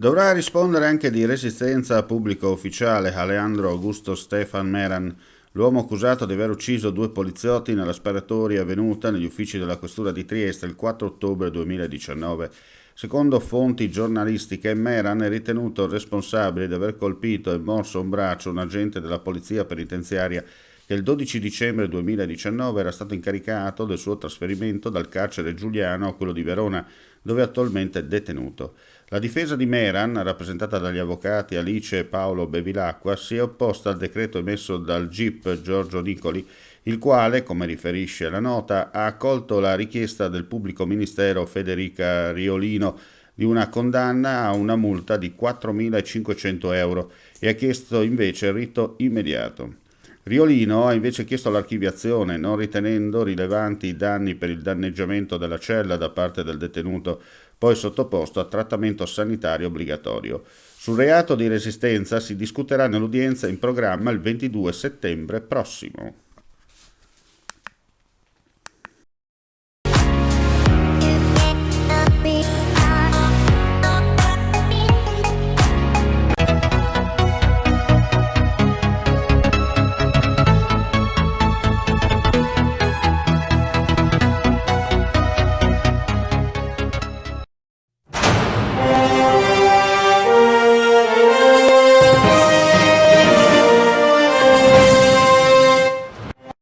Dovrà rispondere anche di resistenza a pubblico ufficiale Alejandro Augusto Stefan Meran, l'uomo accusato di aver ucciso due poliziotti nella sparatoria avvenuta negli uffici della questura di Trieste il 4 ottobre 2019. Secondo fonti giornalistiche, Meran è ritenuto responsabile di aver colpito e morso a un braccio un agente della polizia penitenziaria che il 12 dicembre 2019 era stato incaricato del suo trasferimento dal carcere Giuliano a quello di Verona, dove è attualmente detenuto. La difesa di Meran, rappresentata dagli avvocati Alice e Paolo Bevilacqua, si è opposta al decreto emesso dal GIP Giorgio Nicoli, il quale, come riferisce la nota, ha accolto la richiesta del pubblico ministero Federica Riolino di una condanna a una multa di 4.500 euro e ha chiesto invece il rito immediato. Riolino ha invece chiesto l'archiviazione, non ritenendo rilevanti i danni per il danneggiamento della cella da parte del detenuto, poi sottoposto a trattamento sanitario obbligatorio. Sul reato di resistenza si discuterà nell'udienza in programma il 22 settembre prossimo.